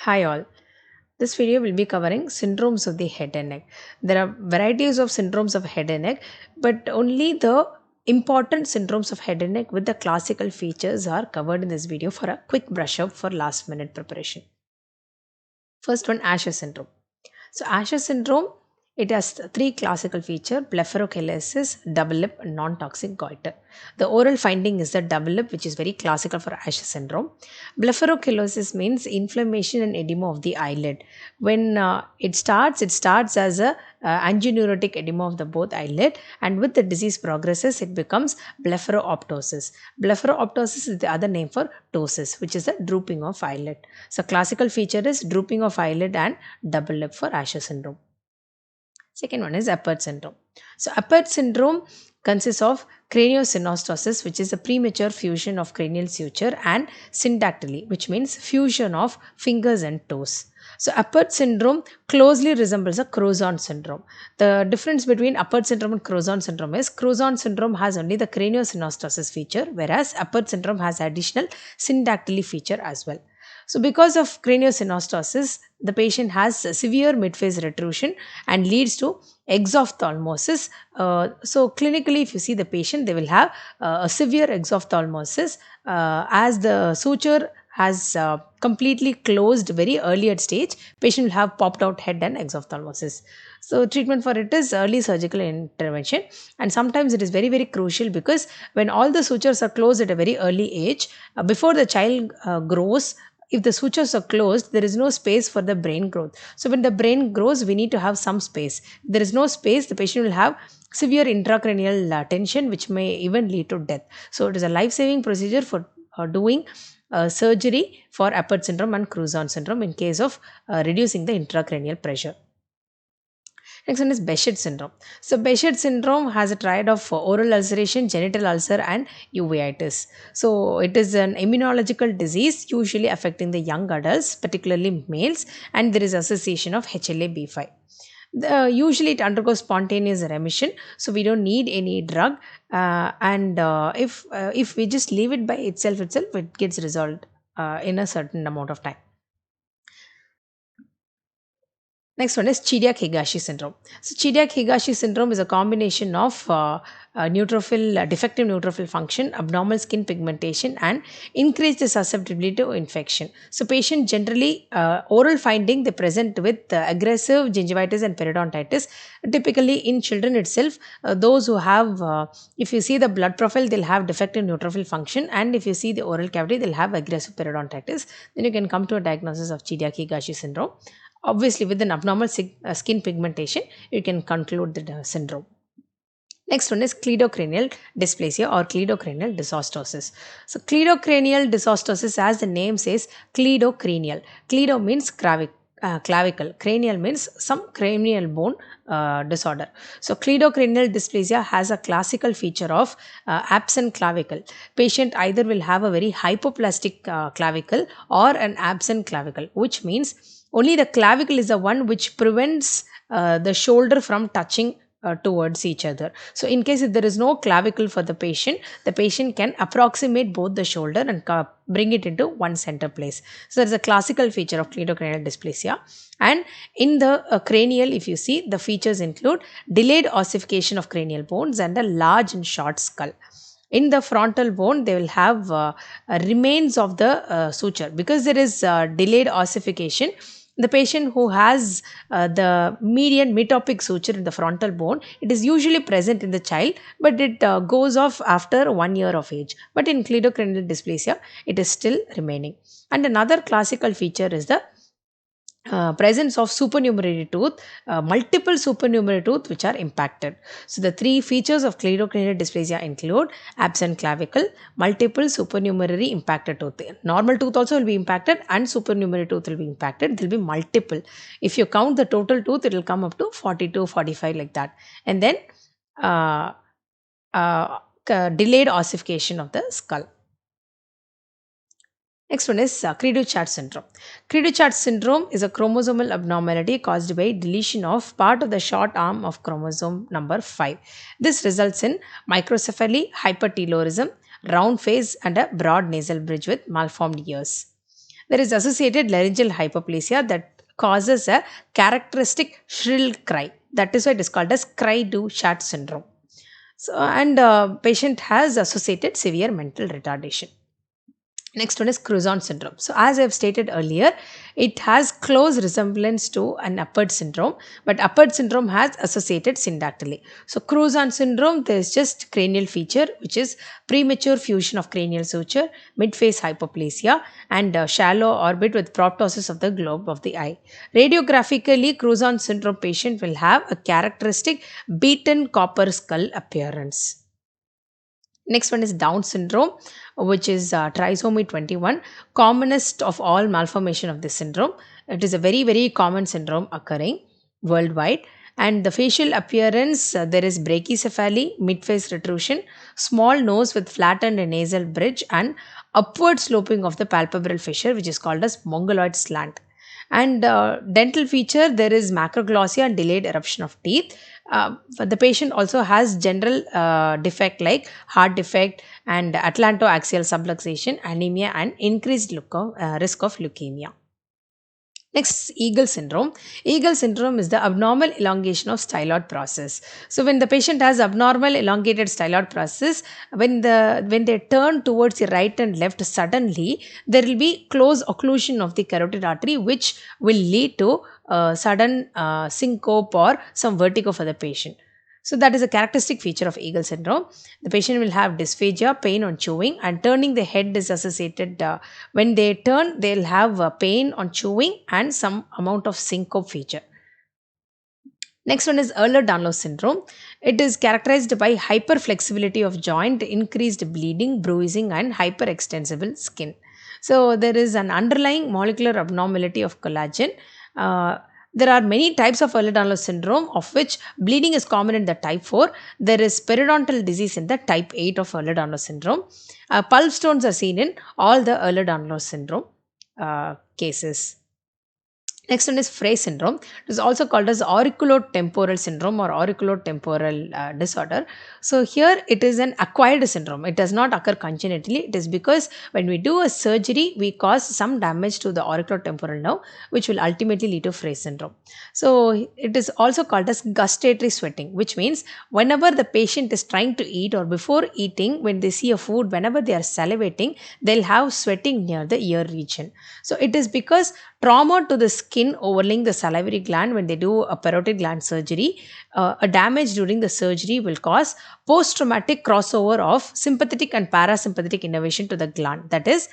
Hi all. This video will be covering syndromes of the head and neck. There are varieties of syndromes of head and neck, but only the important syndromes of head and neck with the classical features are covered in this video for a quick brush up for last minute preparation. First one, Asher syndrome. So Asher syndrome, it has three classical features: blepharochelosis, double lip, and non-toxic goiter. The oral finding is the double lip, which is very classical for Asher syndrome. Blepharochelosis means inflammation and edema of the eyelid. When it starts as a angineurotic edema of the both eyelid, and with the disease progresses, it becomes blepharoptosis. Blepharoptosis is the other name for ptosis, which is a drooping of eyelid. So classical feature is drooping of eyelid and double lip for Asher syndrome. Second one is Apert syndrome. So Apert syndrome consists of craniosynostosis, which is a premature fusion of cranial suture, and syndactyly, which means fusion of fingers and toes. So Apert syndrome closely resembles a Crozon syndrome. The difference between Apert syndrome and Crozon syndrome is Crozon syndrome has only the craniosynostosis feature, whereas Apert syndrome has additional syndactyly feature as well. So because of craniosynostosis, the patient has severe midface retrusion and leads to exophthalmosis. So clinically, if you see the patient, they will have a severe exophthalmosis as the suture has completely closed very early at stage. Patient will have popped out head and exophthalmosis. So treatment for it is early surgical intervention, and sometimes it is very crucial because when all the sutures are closed at a very early age, before the child grows, if the sutures are closed, there is no space for the brain growth. So when the brain grows, we need to have some space. If there is no space, the patient will have severe intracranial tension, which may even lead to death. So it is a life-saving procedure for doing surgery for Apert syndrome and Cruzon syndrome in case of reducing the intracranial pressure. Next one is Behcet syndrome. So Behcet syndrome has a triad of oral ulceration, genital ulcer, and uveitis. So it is an immunological disease usually affecting the young adults, particularly males, and there is association of HLA-B5. Usually it undergoes spontaneous remission, so we don't need any drug, and if we just leave it by itself, it gets resolved in a certain amount of time. Next one is Chidiac-Higashi syndrome. So Chidiac-Higashi syndrome is a combination of defective neutrophil function, abnormal skin pigmentation, and increased susceptibility to infection. So patient generally oral finding, they present with aggressive gingivitis and periodontitis. Typically in children itself, those who have, if you see the blood profile, they'll have defective neutrophil function, and if you see the oral cavity, they'll have aggressive periodontitis. Then you can come to a diagnosis of Chidiac-Higashi syndrome. Obviously, with an abnormal skin pigmentation, you can conclude the syndrome. Next one is cleidocranial dysplasia or cleidocranial dysostosis. So, cleidocranial dysostosis, as the name says, cleidocranial. Cleido means clavicle. Cranial means some cranial bone disorder. So, cleidocranial dysplasia has a classical feature of absent clavicle. Patient either will have a very hypoplastic clavicle or an absent clavicle, which means only the clavicle is the one which prevents the shoulder from touching towards each other. So in case if there is no clavicle for the patient can approximate both the shoulder and bring it into one center place. So that is a classical feature of cleidocranial dysplasia. And in the cranial, if you see, the features include delayed ossification of cranial bones and a large and short skull. In the frontal bone, they will have remains of the suture. Because there is delayed ossification, the patient who has the median metopic suture in the frontal bone, it is usually present in the child, but it goes off after 1 year of age. But in cleidocranial dysplasia, it is still remaining. And another classical feature is the presence of supernumerary tooth, multiple supernumerary tooth which are impacted. So the three features of cleidocranial dysplasia include absent clavicle, multiple supernumerary impacted tooth. Normal tooth also will be impacted and supernumerary tooth will be impacted. There will be multiple. If you count the total tooth, it will come up to 42, 45 like that. And then uh, delayed ossification of the skull. Next one is Cri-du-Chat syndrome. Cri-du-Chat syndrome is a chromosomal abnormality caused by deletion of part of the short arm of chromosome number 5. This results in microcephaly, hypertelorism, round face, and a broad nasal bridge with malformed ears. There is associated laryngeal hypoplasia that causes a characteristic shrill cry. That is why it is called as cry do chat syndrome. So, and patient has associated severe mental retardation. Next one is Crouzon syndrome. So, as I have stated earlier, it has close resemblance to an Apert syndrome, but Apert syndrome has associated syndactyly. So, Crouzon syndrome, there is just cranial feature, which is premature fusion of cranial suture, mid-face hypoplasia, and shallow orbit with proptosis of the globe of the eye. Radiographically, Crouzon syndrome patient will have a characteristic beaten copper skull appearance. Next one is Down syndrome, which is trisomy 21, commonest of all malformation of this syndrome. It is a very, very common syndrome occurring worldwide. And the facial appearance, there is brachycephaly, mid-face retrusion, small nose with flattened nasal bridge, and upward sloping of the palpebral fissure, which is called as mongoloid slant. And dental feature, there is macroglossia and delayed eruption of teeth. But the patient also has general defect like heart defect and atlantoaxial subluxation, anemia, and increased risk of leukemia. Next, Eagle syndrome. Eagle syndrome is the abnormal elongation of styloid process. So, when the patient has abnormal elongated styloid process, when they turn towards the right and left suddenly, there will be close occlusion of the carotid artery, which will lead to sudden syncope or some vertigo for the patient. So that is a characteristic feature of Eagle syndrome. The patient will have dysphagia, pain on chewing, and turning the head is associated. When they turn, they'll have pain on chewing and some amount of syncope feature. Next one is Ehlers-Danlos syndrome. It is characterized by hyperflexibility of joint, increased bleeding, bruising, and hyperextensible skin. So there is an underlying molecular abnormality of collagen. There are many types of Ehlers-Danlos syndrome, of which bleeding is common in the type 4. There is periodontal disease in the type 8 of Ehlers-Danlos syndrome. Pulp stones are seen in all the Ehlers-Danlos syndrome cases. Next one is Frey syndrome. It is also called as auriculotemporal syndrome or auriculotemporal disorder. So here it is an acquired syndrome. It does not occur congenitally. It is because when we do a surgery, we cause some damage to the auriculotemporal nerve, which will ultimately lead to Frey syndrome. So it is also called as gustatory sweating, which means whenever the patient is trying to eat or before eating, when they see a food, whenever they are salivating, they'll have sweating near the ear region. So it is because trauma to the skin overlaying the salivary gland when they do a parotid gland surgery, a damage during the surgery will cause post-traumatic crossover of sympathetic and parasympathetic innervation to the gland. That is,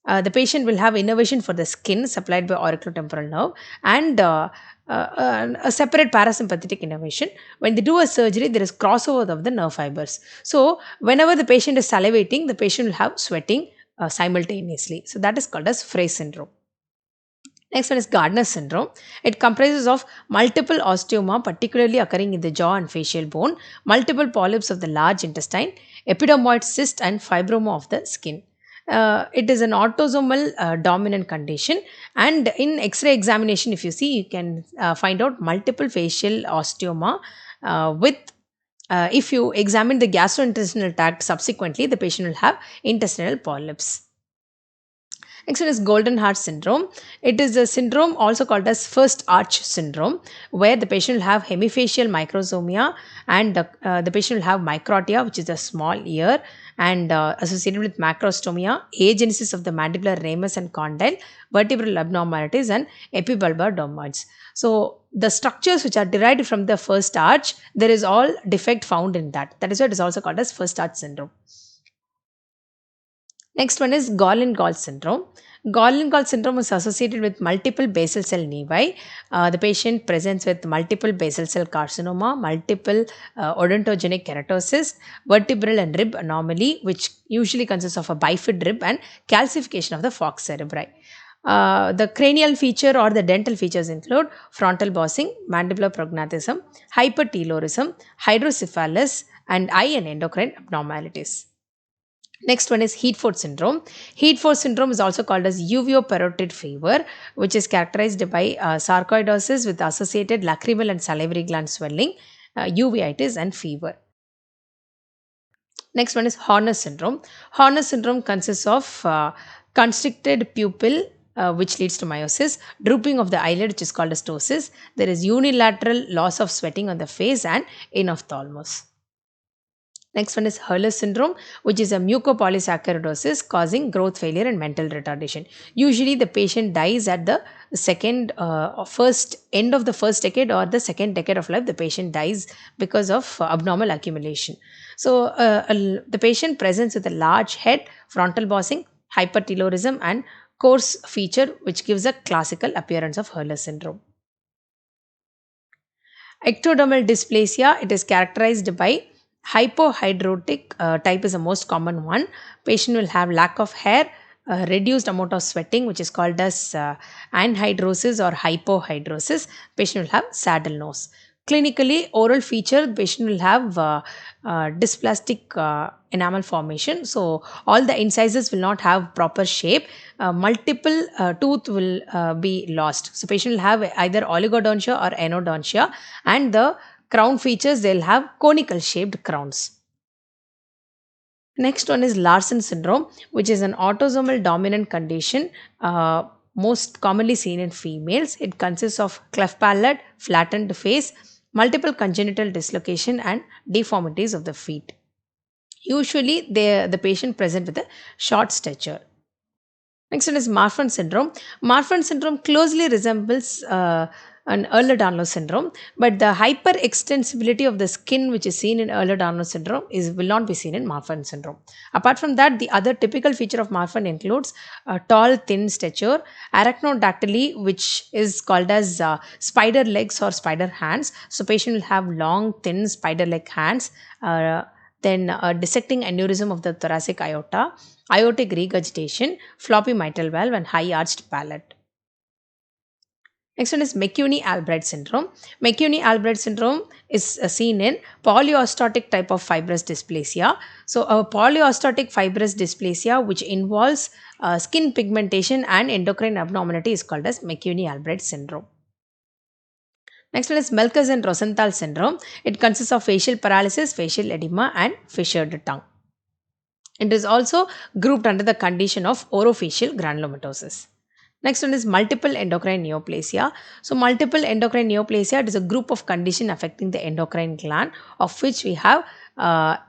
the patient will have innervation for the skin supplied by auriculotemporal nerve and a separate parasympathetic innervation. When they do a surgery, there is crossover of the nerve fibers. So, whenever the patient is salivating, the patient will have sweating simultaneously. So, that is called as Frey syndrome. Next one is Gardner syndrome. It comprises of multiple osteoma, particularly occurring in the jaw and facial bone, multiple polyps of the large intestine, epidermoid cyst, and fibroma of the skin. It is an autosomal dominant condition, and in X-ray examination, if you see, you can find out multiple facial osteoma with if you examine the gastrointestinal tract subsequently, the patient will have intestinal polyps. Next one is Golden Heart syndrome. It is a syndrome also called as first arch syndrome, where the patient will have hemifacial microsomia and the patient will have microtia, which is a small ear, and associated with macrostomia, agenesis of the mandibular ramus and condyle, vertebral abnormalities, and epibulbar domoids. So the structures which are derived from the first arch, there is all defect found in that. That is why it is also called as first arch syndrome. Next one is Golden-Gall syndrome. Golden-Gall syndrome is associated with multiple basal cell nevi. The patient presents with multiple basal cell carcinoma, multiple odontogenic keratosis, vertebral and rib anomaly, which usually consists of a bifid rib, and calcification of the falx cerebri. The cranial feature or the dental features include frontal bossing, mandibular prognathism, hypertelorism, hydrocephalus, and eye and endocrine abnormalities. Next one is Heatford syndrome. Heatford syndrome is also called as uveoparotid fever, which is characterized by sarcoidosis with associated lacrimal and salivary gland swelling, uveitis, and fever. Next one is Horner syndrome. Horner syndrome consists of constricted pupil, which leads to meiosis, drooping of the eyelid, which is called as ptosis. There is unilateral loss of sweating on the face and enophthalmos. Next one is Hurler syndrome, which is a mucopolysaccharidosis causing growth failure and mental retardation. Usually, the patient dies at the second or first end of the first decade or the second decade of life. The patient dies because of abnormal accumulation. So, the patient presents with a large head, frontal bossing, hypertelorism, and coarse feature, which gives a classical appearance of Hurler syndrome. Ectodermal dysplasia, it is characterized by hypohidrotic type is the most common one. Patient will have lack of hair, reduced amount of sweating, which is called as anhidrosis or hypohidrosis. Patient will have saddle nose. Clinically, oral feature, the patient will have dysplastic enamel formation. So, all the incisors will not have proper shape. Multiple tooth will be lost. So, patient will have either oligodontia or enodontia, and the crown features, they'll have conical shaped crowns. Next one is Larsen syndrome, which is an autosomal dominant condition most commonly seen in females. It consists of cleft palate, flattened face, multiple congenital dislocation, and deformities of the feet. Usually, the patient present with a short stature. Next one is Marfan syndrome. Marfan syndrome closely resembles an Ehlers-Danlos syndrome, but the hyperextensibility of the skin, which is seen in Ehlers-Danlos syndrome, will not be seen in Marfan syndrome. Apart from that, the other typical feature of Marfan includes tall, thin stature, arachnodactyly, which is called as spider legs or spider hands. So, patient will have long, thin spider-like hands. Then dissecting aneurysm of the thoracic aorta, aortic regurgitation, floppy mitral valve, and high arched palate. Next one is McCune-Albright syndrome. McCune-Albright syndrome is seen in polyostotic type of fibrous dysplasia. So, a polyostotic fibrous dysplasia which involves skin pigmentation and endocrine abnormality is called as McCune-Albright syndrome. Next one is Melkers and Rosenthal syndrome. It consists of facial paralysis, facial edema, and fissured tongue. It is also grouped under the condition of orofacial granulomatosis. Next one is multiple endocrine neoplasia. So, multiple endocrine neoplasia, it is a group of condition affecting the endocrine gland, of which we have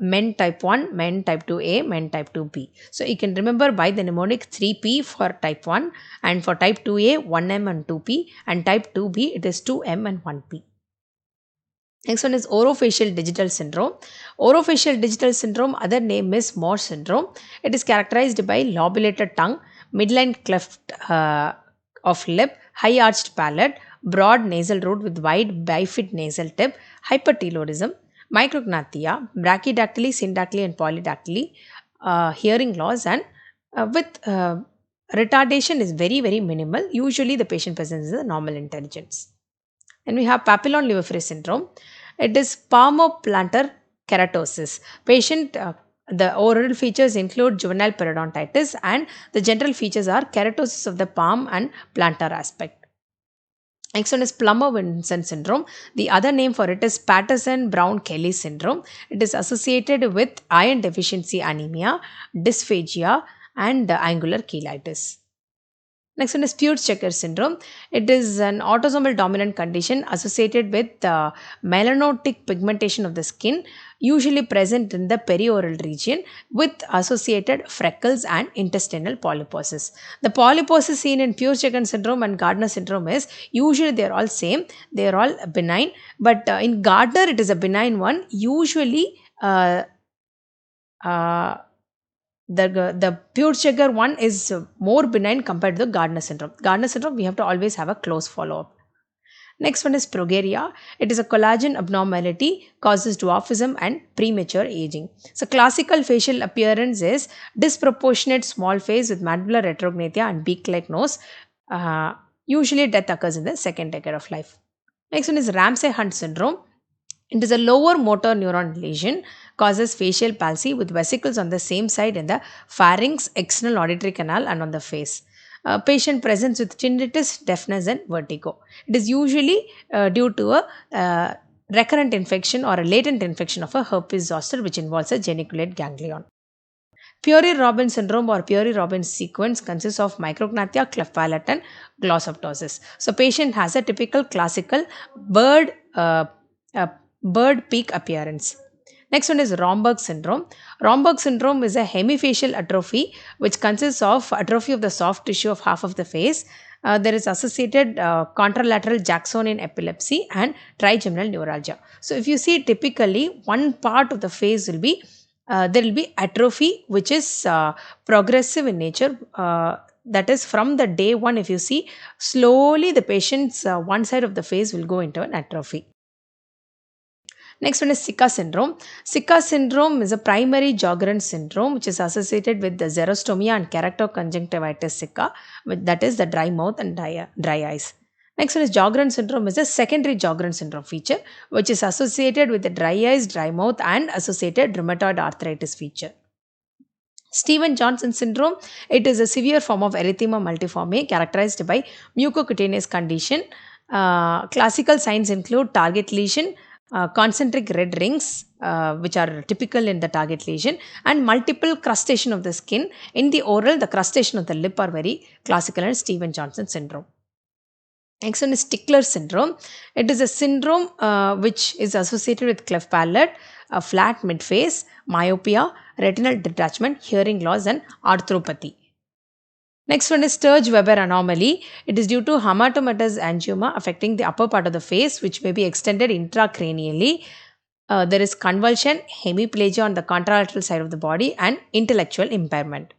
men type 1, men type 2A, men type 2B. So, you can remember by the mnemonic 3P for type 1, and for type 2A 1M and 2P, and type 2B it is 2M and 1P. Next one is orofacial digital syndrome. Orofacial digital syndrome, other name is Moore syndrome. It is characterized by lobulated tongue, midline cleft of lip, high arched palate, broad nasal root with wide bifid nasal tip, hypertelorism, micrognathia, brachydactyly, syndactyly, and polydactyly, hearing loss, and with retardation is very, very minimal. Usually, the patient presents a normal intelligence. And we have papillon-Leverfray syndrome. It is palmoplantar keratosis. Patient, the oral features include juvenile periodontitis, and the general features are keratosis of the palm and plantar aspect. Next one is Plummer-Vinson syndrome. The other name for it is Patterson-Brown-Kelly syndrome. It is associated with iron deficiency anemia, dysphagia, and angular cheilitis. Next one is Peutz-Jeghers syndrome. It is an autosomal dominant condition associated with melanotic pigmentation of the skin, usually present in the perioral region, with associated freckles and intestinal polyposis. The polyposis seen in Peutz-Jeghers syndrome and Gardner syndrome is usually they are all same, they are all benign, but in Gardner it is a benign one. Usually the Peutz-Jeghers one is more benign compared to the Gardner syndrome. Gardner syndrome, we have to always have a close follow-up. Next one is progeria. It is a collagen abnormality, causes dwarfism and premature aging. So, classical facial appearance is disproportionate small face with mandibular retrognathia and beak-like nose. Usually, death occurs in the second decade of life. Next one is Ramsay-Hunt syndrome. It is a lower motor neuron lesion, causes facial palsy with vesicles on the same side in the pharynx, external auditory canal, and on the face. Patient presents with tinnitus, deafness, and vertigo. It is usually due to a recurrent infection or a latent infection of a herpes zoster, which involves a geniculate ganglion. Peary-Robin syndrome or Peary-Robin sequence consists of micrognathia, cleft palate, and glossoptosis. So, patient has a typical classical uh, bird peak appearance. Next one is Romberg syndrome. Romberg syndrome is a hemifacial atrophy which consists of atrophy of the soft tissue of half of the face. There is associated contralateral Jacksonian epilepsy and trigeminal neuralgia. So, if you see typically one part of the face will be there will be atrophy which is progressive in nature. That is from the day one, if you see, slowly the patient's one side of the face will go into an atrophy. Next one is Sika syndrome. Sika syndrome is a primary Sjogren's syndrome which is associated with the xerostomia and keratoconjunctivitis sicca, that is the dry mouth and dry eyes. Next one is Sjogren's syndrome is a secondary Sjogren's syndrome feature which is associated with the dry eyes, dry mouth and associated rheumatoid arthritis feature. Stevens-Johnson syndrome, it is a severe form of erythema multiforme characterized by mucocutaneous condition. Classical signs include target lesion, concentric red rings which are typical in the target lesion, and multiple crustation of the skin. In the oral, the crustation of the lip are very classical in Stevens-Johnson syndrome. Next one is Stickler syndrome. It is a syndrome which is associated with cleft palate, a flat midface, myopia, retinal detachment, hearing loss and arthropathy. Next one is Sturge-Weber anomaly. It is due to hematomatous angioma affecting the upper part of the face which may be extended intracranially. There is convulsion, hemiplegia on the contralateral side of the body and intellectual impairment.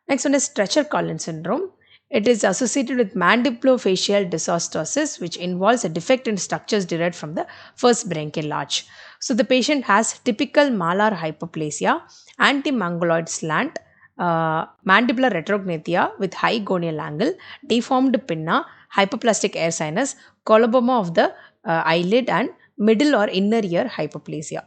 Next one is Treacher-Collins syndrome. It is associated with mandibulofacial dysostosis which involves a defect in structures derived from the first branchial arch. So the patient has typical malar hypoplasia, antimongoloid slant, mandibular retrognathia with high gonial angle, deformed pinna, hypoplastic air sinus, coloboma of the eyelid and middle or inner ear hypoplasia.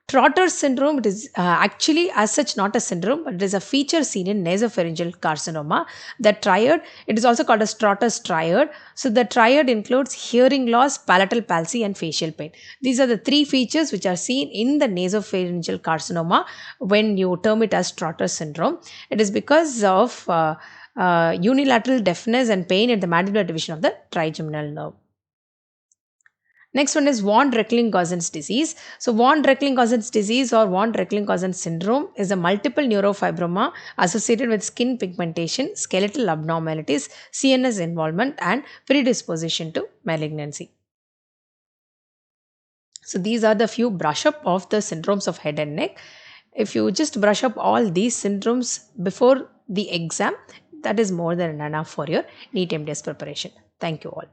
Trotter's syndrome, it is actually as such not a syndrome, but it is a feature seen in nasopharyngeal carcinoma. The triad, it is also called as Trotter's triad. So the triad includes hearing loss, palatal palsy and facial pain. These are the three features which are seen in the nasopharyngeal carcinoma when you term it as Trotter's syndrome. It is because of unilateral deafness and pain at the mandibular division of the trigeminal nerve. Next one is von Reckling-Gosens disease. So von Reckling-Gosens disease or von Reckling-Gosens syndrome is a multiple neurofibroma associated with skin pigmentation, skeletal abnormalities, CNS involvement and predisposition to malignancy. So these are the few brush up of the syndromes of head and neck. If you just brush up all these syndromes before the exam, that is more than enough for your NEET MDS preparation. Thank you all.